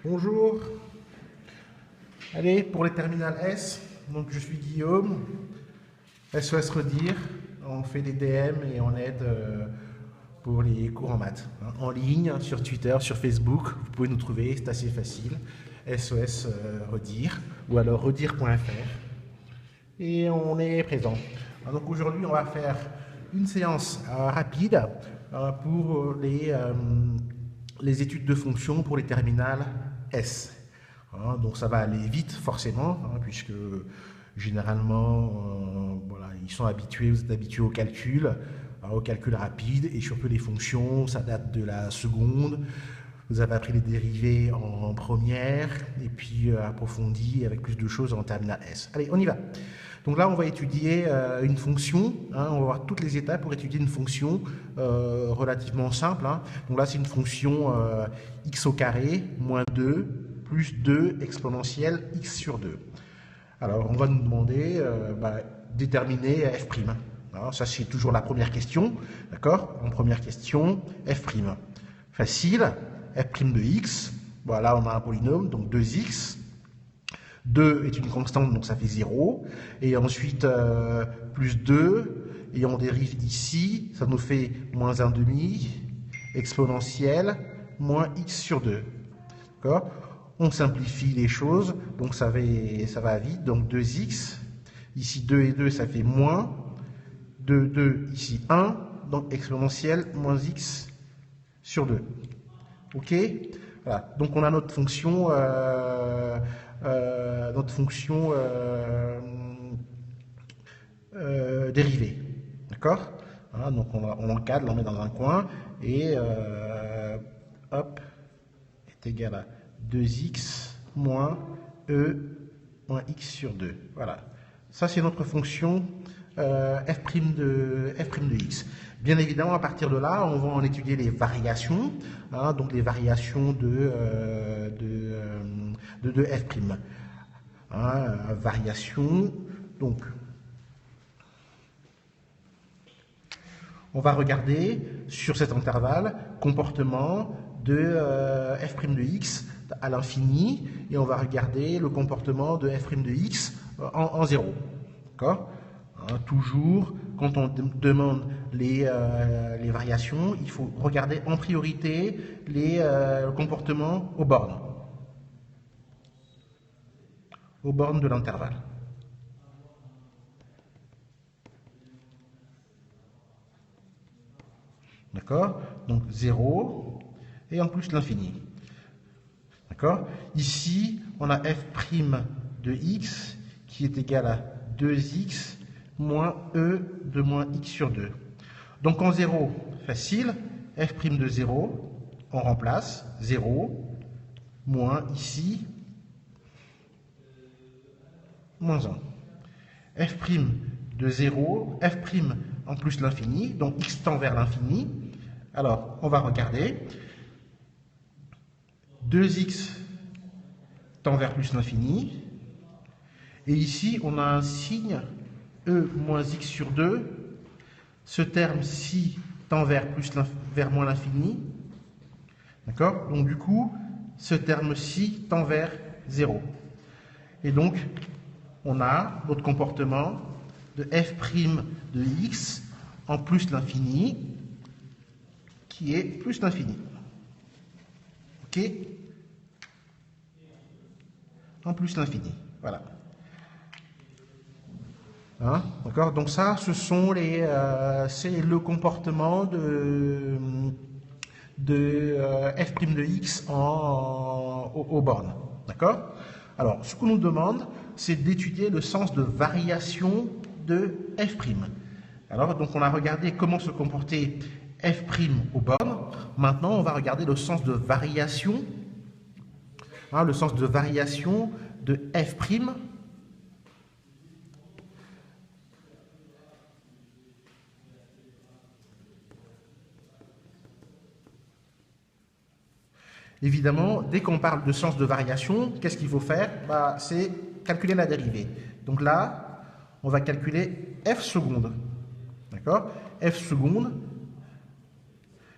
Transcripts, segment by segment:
Bonjour. Allez, pour les terminales S, donc je suis Guillaume, SOS Redire. On fait des DM et on aide pour les cours en maths. En ligne, sur Twitter, sur Facebook, vous pouvez nous trouver, c'est assez facile. SOS Redire ou alors redire.fr. Et on est présent. Donc aujourd'hui, on va faire une séance rapide pour les études de fonctions pour les terminales S. Donc ça va aller vite forcément, puisque généralement, voilà, vous êtes habitués au calcul rapide, et surtout les fonctions, ça date de la seconde. Vous avez appris les dérivés en première, et puis approfondi avec plus de choses en terminale S. Allez, on y va. Donc là, on va étudier une fonction. On va voir toutes les étapes pour étudier une fonction relativement simple. Donc là, c'est une fonction x au carré moins 2 plus 2 exponentielle x sur 2. Alors, on va nous demander déterminer f'. Alors, ça, c'est toujours la première question. D'accord? En première question, f'. Facile. F' de x. Voilà, on a un polynôme, donc 2x. 2 est une constante, donc ça fait 0. Et ensuite, plus 2, et on dérive ici, ça nous fait moins 1,5, exponentielle, moins x sur 2. D'accord? On simplifie les choses, donc ça va vite. Donc 2x, ici 2 et 2, ça fait moins. 2, 2, ici 1, donc exponentielle, moins x sur 2. OK? Voilà. Donc on a notre fonction... dérivée. D'accord? Voilà, donc on l'encadre, on le met dans un coin, et hop, est égal à 2x moins e moins x sur 2. Voilà. Ça, c'est notre fonction f' de x. Bien évidemment, à partir de là, on va en étudier les variations, donc les variations de f'. Variation, donc on va regarder sur cet intervalle comportement de f' de x à l'infini, et on va regarder le comportement de f' de x en 0. D'accord? Toujours, quand on demande les variations, il faut regarder en priorité les comportements aux bornes de l'intervalle. D'accord? Donc 0 et en plus l'infini. D'accord? Ici, on a f' de x qui est égal à 2x moins e de moins x sur 2. Donc en 0, facile, f' de 0, on remplace 0, moins ici, moins 1. F' de 0, f' en plus l'infini, donc x tend vers l'infini. Alors, on va regarder. 2x tend vers plus l'infini. Et ici, on a un signe e moins x sur 2. Ce terme-ci tend vers moins l'infini. D'accord? Donc du coup, ce terme-ci tend vers 0. Et donc, on a notre comportement de f' de x en plus l'infini, qui est plus l'infini. OK? En plus l'infini. Voilà. D'accord? Donc ça, ce sont c'est le comportement de f' de x aux bornes. D'accord? Alors, ce qu'on nous demande, c'est d'étudier le sens de variation de f'. Alors, donc on a regardé comment se comportait f' aux bornes. Maintenant, on va regarder le sens de variation. Le sens de variation de f'. Évidemment, dès qu'on parle de sens de variation, qu'est-ce qu'il faut faire? C'est calculer la dérivée. Donc là, on va calculer f seconde. D'accord? F seconde,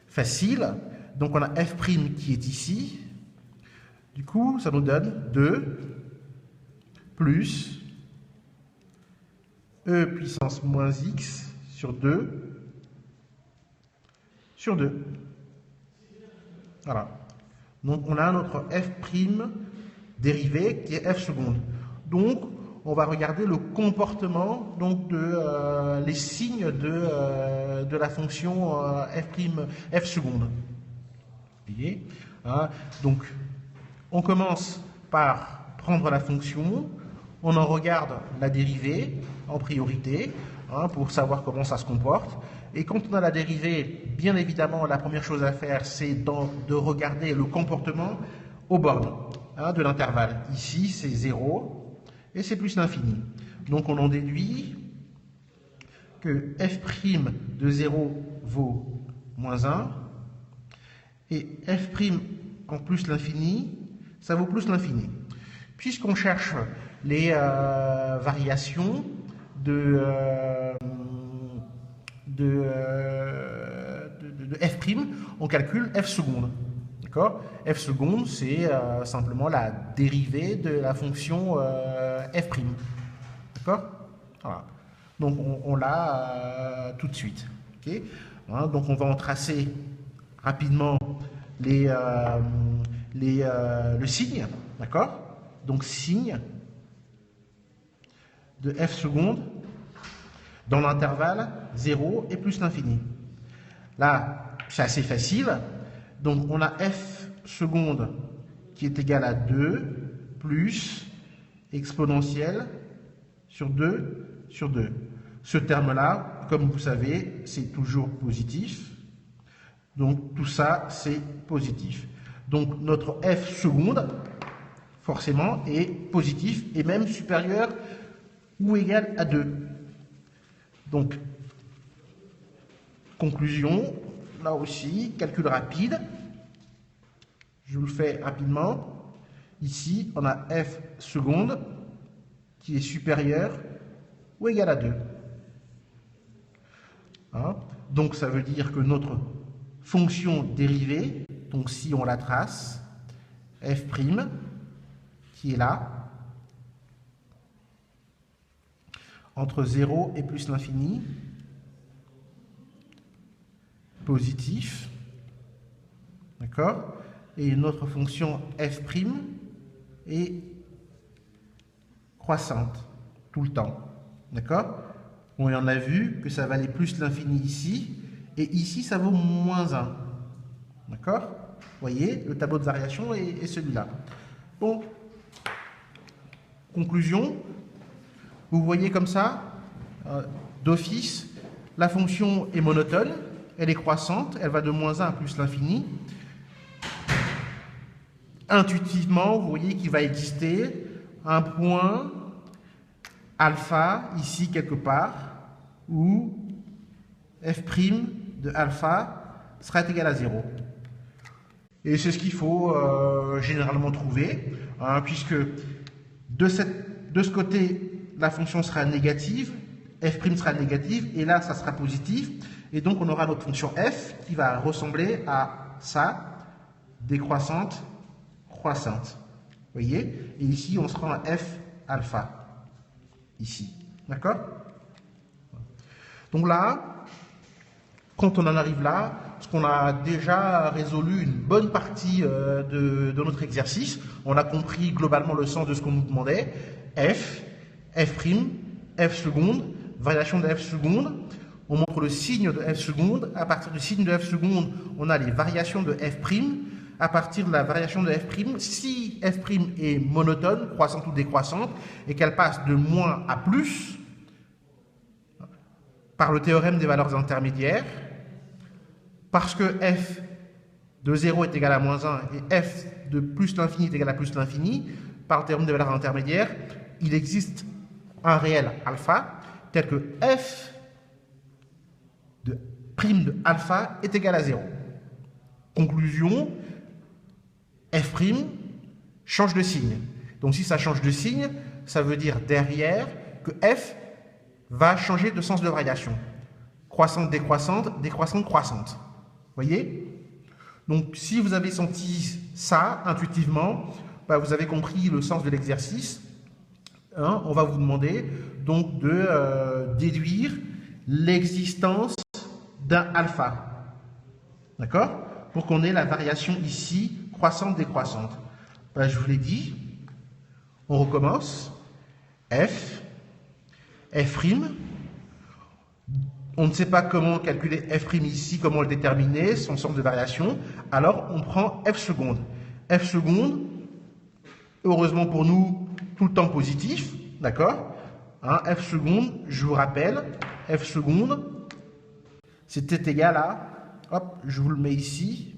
facile. Donc on a f' qui est ici. Du coup, ça nous donne 2 plus e puissance moins x sur 2 sur 2. Voilà. Donc, on a notre f' dérivé qui est f seconde. Donc, on va regarder le comportement donc, de les signes de la fonction f seconde. Vous voyez, hein? Donc, on commence par prendre la fonction, on en regarde la dérivée en priorité, hein, pour savoir comment ça se comporte. Et quand on a la dérivée, bien évidemment, la première chose à faire, c'est de regarder le comportement aux bornes, hein, de l'intervalle. Ici, c'est 0 et c'est plus l'infini. Donc, on en déduit que f' de 0 vaut moins 1 et f' en plus l'infini, ça vaut plus l'infini. Puisqu'on cherche les variations de f', on calcule f seconde. D'accord ? F seconde, c'est simplement la dérivée de la fonction f'. D'accord ? Voilà. Donc on l'a tout de suite. Okay ? Hein, donc on va en tracer rapidement le signe. D'accord ? Donc signe de f seconde dans l'intervalle 0 et plus l'infini. Là, c'est assez facile. Donc, on a f seconde qui est égal à 2 plus exponentielle sur 2 sur 2. Ce terme-là, comme vous savez, c'est toujours positif. Donc, tout ça, c'est positif. Donc, notre f seconde, forcément, est positif et même supérieur ou égal à 2. Donc, conclusion, là aussi, calcul rapide. Je vous le fais rapidement. Ici, on a f seconde qui est supérieur ou égal à 2. Hein? Donc, ça veut dire que notre fonction dérivée, donc si on la trace, f' qui est là, entre 0 et plus l'infini, positif, d'accord, et notre fonction f' est croissante tout le temps, d'accord. On en a vu que ça valait plus l'infini ici, et ici ça vaut moins 1, d'accord. Vous voyez, le tableau de variation est celui-là. Bon, conclusion, vous voyez comme ça, d'office, la fonction est monotone, elle est croissante, elle va de moins 1 à plus l'infini. Intuitivement, vous voyez qu'il va exister un point alpha, ici quelque part, où f' de alpha sera égal à 0. Et c'est ce qu'il faut généralement trouver, hein, puisque de ce côté, la fonction sera négative, f' sera négative, et là, ça sera positif. Et donc, on aura notre fonction f qui va ressembler à ça, décroissante, croissante. Vous voyez? Et ici, on sera en f alpha. Ici. D'accord? Donc là, quand on en arrive là, parce qu'on a déjà résolu une bonne partie de notre exercice, on a compris globalement le sens de ce qu'on nous demandait. F, f', f seconde, variation de f seconde. On montre le signe de f seconde. À partir du signe de f seconde, on a les variations de f'. À partir de la variation de f', si f' est monotone, croissante ou décroissante, et qu'elle passe de moins à plus, par le théorème des valeurs intermédiaires, parce que f de 0 est égal à moins 1 et f de plus l'infini est égal à plus l'infini, par le théorème des valeurs intermédiaires, il existe un réel alpha, tel que f de prime de alpha est égal à 0. Conclusion, f' change de signe. Donc si ça change de signe, ça veut dire derrière que f va changer de sens de variation. Croissante, décroissante, décroissante, croissante. Vous voyez? Donc si vous avez senti ça, intuitivement, bah, vous avez compris le sens de l'exercice. Hein, on va vous demander donc de déduire l'existence d'un alpha. D'accord? Pour qu'on ait la variation ici, croissante-décroissante. Ben, je vous l'ai dit, on recommence. F, F', on ne sait pas comment calculer F' ici, comment le déterminer, son sens de variation, alors on prend F seconde. F seconde, heureusement pour nous, tout le temps positif, d'accord? Hein, F seconde, je vous rappelle, F seconde, c'était égal à, hop, je vous le mets ici,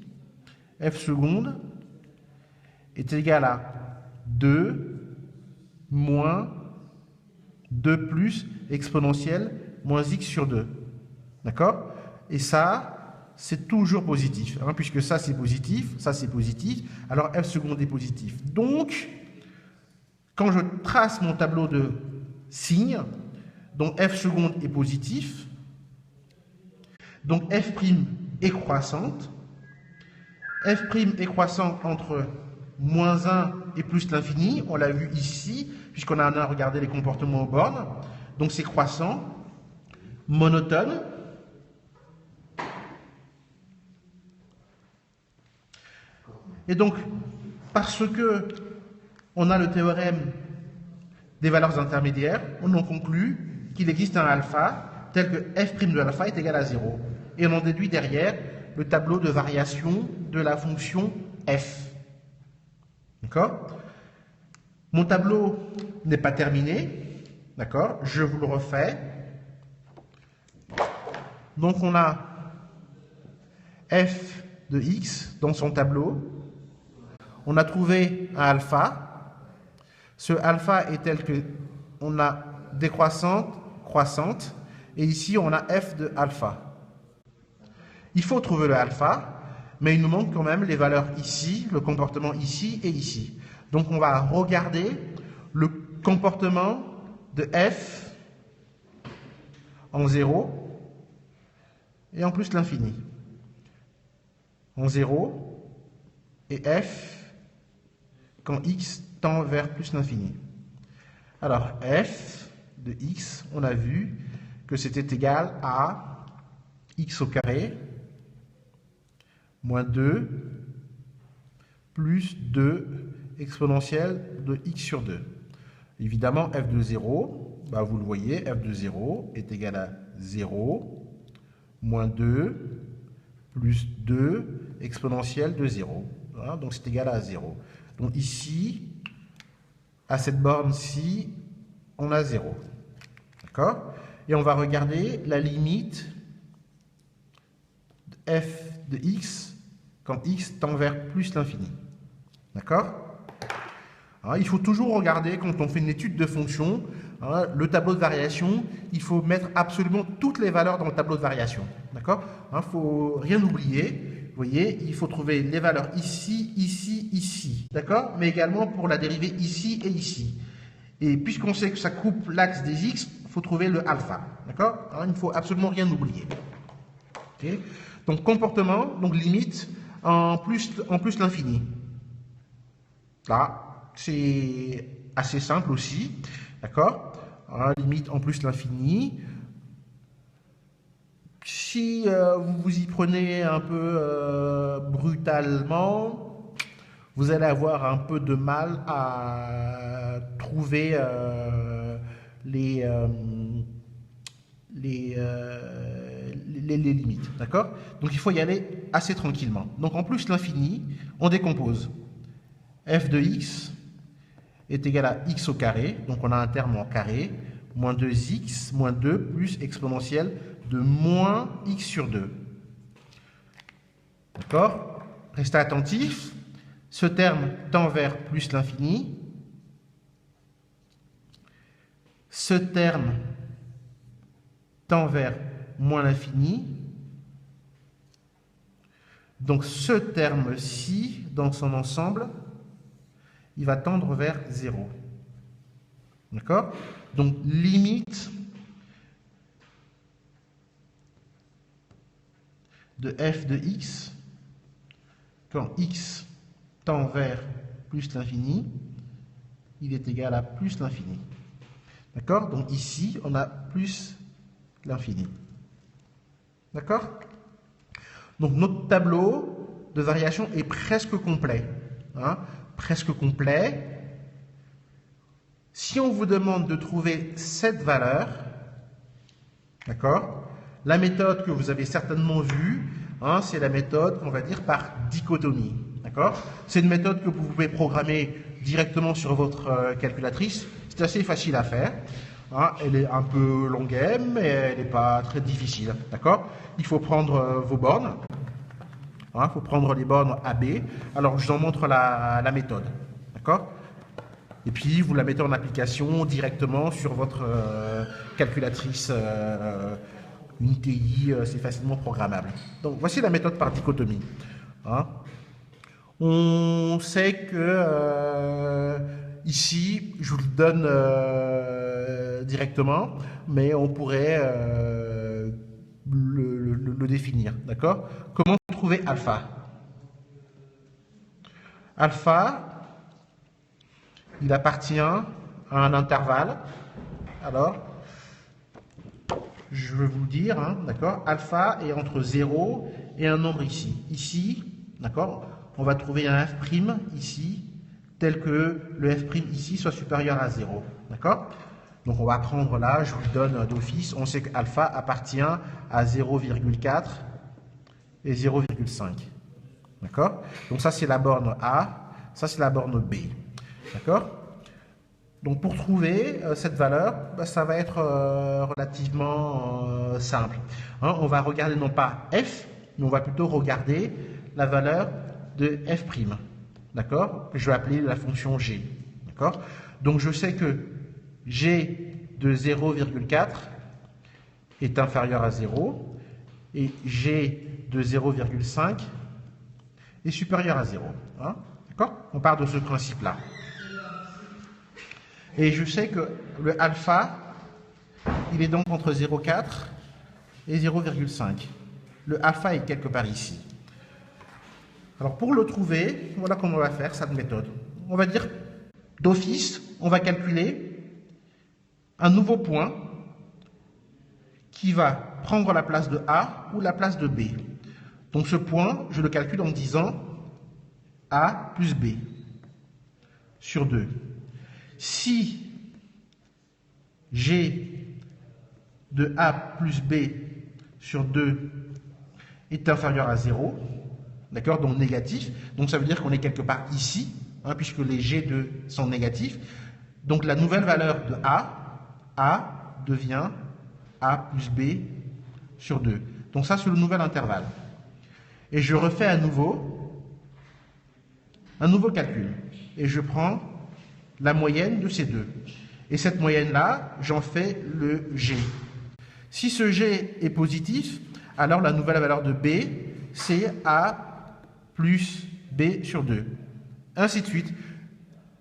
F seconde est égal à 2 moins 2 plus exponentielle moins x sur 2. D'accord? Et ça, c'est toujours positif, hein, puisque ça c'est positif, alors f seconde est positif. Donc, quand je trace mon tableau de signes, donc f seconde est positif, donc f' est croissante, f' est croissante entre moins 1 et plus l'infini, on l'a vu ici, puisqu'on a regardé les comportements aux bornes, donc c'est croissant, monotone, et donc, parce que on a le théorème des valeurs intermédiaires, on en conclut qu'il existe un alpha tel que f' de l'alpha est égal à 0. Et on en déduit derrière le tableau de variation de la fonction f. D'accord? Mon tableau n'est pas terminé. D'accord? Je vous le refais. Donc on a f de x dans son tableau. On a trouvé un alpha. Ce alpha est tel que on a décroissante, croissante, et ici on a f de alpha. Il faut trouver le alpha, mais il nous manque quand même les valeurs ici, le comportement ici et ici. Donc on va regarder le comportement de f en 0 et en plus l'infini. En 0 et f quand x tend vers plus l'infini. Alors, f de x, on a vu que c'était égal à x au carré moins 2 plus 2 exponentielle de x sur 2. Évidemment, f de 0, bah vous le voyez, f de 0 est égal à 0 moins 2 plus 2 exponentielle de 0. Voilà, donc c'est égal à 0. Donc ici, à cette borne-ci, on a 0. D'accord? Et on va regarder la limite de f de x quand x tend vers plus l'infini. D'accord? Il faut toujours regarder, quand on fait une étude de fonction, le tableau de variation, il faut mettre absolument toutes les valeurs dans le tableau de variation. D'accord? Il ne faut rien oublier. Vous voyez, il faut trouver les valeurs ici, ici, ici. D'accord? Mais également pour la dérivée ici et ici. Et puisqu'on sait que ça coupe l'axe des x, il faut trouver le alpha. D'accord? Il ne faut absolument rien oublier. Okay? Donc comportement, donc limite, en plus l'infini. Là, c'est assez simple aussi. D'accord? Limite en plus l'infini. Si vous vous y prenez un peu brutalement, vous allez avoir un peu de mal à trouver les limites. D'accord? Donc il faut y aller assez tranquillement. Donc en plus l'infini, on décompose. F de x est égal à x au carré, donc on a un terme en carré, moins 2x, moins 2, plus exponentielle de moins x sur 2. D'accord? Restez attentifs. Ce terme tend vers plus l'infini. Ce terme tend vers moins l'infini. Donc ce terme-ci, dans son ensemble, il va tendre vers 0. D'accord? Donc limite de f de x quand x tend vers plus l'infini, il est égal à plus l'infini. D'accord? Donc ici, on a plus l'infini. D'accord? Donc notre tableau de variation est presque complet. Hein? Presque complet. Si on vous demande de trouver cette valeur, d'accord? La méthode que vous avez certainement vue, hein, c'est la méthode, on va dire, par dichotomie. D'accord? C'est une méthode que vous pouvez programmer directement sur votre calculatrice. C'est assez facile à faire. Hein, elle est un peu longuette, mais elle n'est pas très difficile. D'accord? Il faut prendre vos bornes. Il faut prendre les bornes AB. Alors, je vous en montre la méthode. D'accord? Et puis, vous la mettez en application directement sur votre calculatrice une TI, c'est facilement programmable. Donc, voici la méthode par dichotomie. Hein? On sait que ici, je vous le donne directement, mais on pourrait le définir. D'accord? Comment trouver alpha? Alpha, il appartient à un intervalle. Alors, je vais vous le dire, hein, d'accord? Alpha est entre 0 et un nombre ici. Ici, d'accord? On va trouver un f' ici, tel que le f' ici soit supérieur à 0. D'accord? Donc on va prendre là, je vous le donne d'office, on sait que alpha appartient à 0,4 et 0,5. D'accord? Donc ça c'est la borne A, ça c'est la borne B. D'accord? Donc pour trouver cette valeur, ça va être relativement simple. Hein, on va regarder non pas f, mais on va plutôt regarder la valeur de f'. D'accord? Que je vais appeler la fonction g. D'accord? Donc je sais que g de 0,4 est inférieur à 0 et g de 0,5 est supérieur à 0. Hein? D'accord? On part de ce principe-là. Et je sais que le alpha, il est donc entre 0,4 et 0,5. Le alpha est quelque part ici. Alors pour le trouver, voilà comment on va faire cette méthode. On va dire d'office, on va calculer un nouveau point qui va prendre la place de A ou la place de B. Donc ce point, je le calcule en disant A plus B sur 2. Si G de A plus B sur 2 est inférieur à 0, d'accord, donc négatif, donc ça veut dire qu'on est quelque part ici, hein, puisque les G2 sont négatifs. Donc la nouvelle valeur de A devient A plus B sur 2. Donc ça c'est le nouvel intervalle. Et je refais un nouveau calcul. Et je prends la moyenne de ces deux. Et cette moyenne-là, j'en fais le G. Si ce G est positif, alors la nouvelle valeur de B, c'est A plus B sur 2. Ainsi de suite.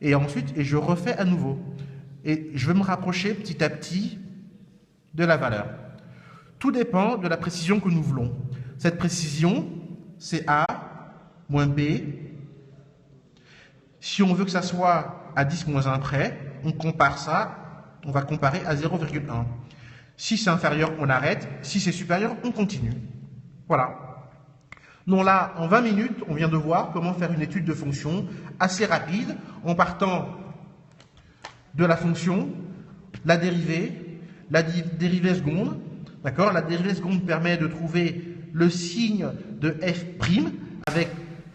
Et ensuite, je refais à nouveau. Et je vais me rapprocher petit à petit de la valeur. Tout dépend de la précision que nous voulons. Cette précision, c'est A moins B. Si on veut que ça soit à 10 moins 1 près, on compare ça, on va comparer à 0,1. Si c'est inférieur, on arrête. Si c'est supérieur, on continue. Voilà. Donc là, en 20 minutes, on vient de voir comment faire une étude de fonction assez rapide, en partant de la fonction, la dérivée seconde. D'accord? La dérivée seconde permet de trouver le signe de f' avec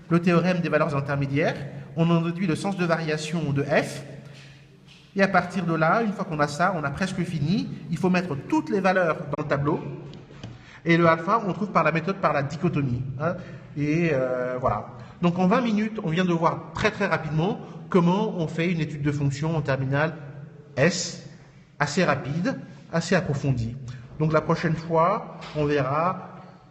le théorème des valeurs intermédiaires. On en déduit le sens de variation de f. Et à partir de là, une fois qu'on a ça, on a presque fini. Il faut mettre toutes les valeurs dans le tableau. Et le alpha, on trouve par la méthode par la dichotomie. Hein. Et voilà. Donc en 20 minutes, on vient de voir très très rapidement comment on fait une étude de fonction en terminale S, assez rapide, assez approfondie. Donc la prochaine fois, on verra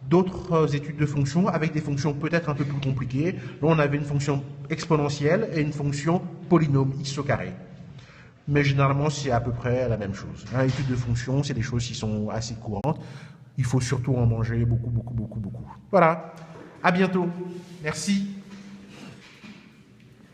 d'autres études de fonctions avec des fonctions peut-être un peu plus compliquées. Là, on avait une fonction exponentielle et une fonction polynôme x au carré. Mais généralement, c'est à peu près la même chose. L'étude de fonctions, c'est des choses qui sont assez courantes. Il faut surtout en manger beaucoup. Voilà. À bientôt. Merci.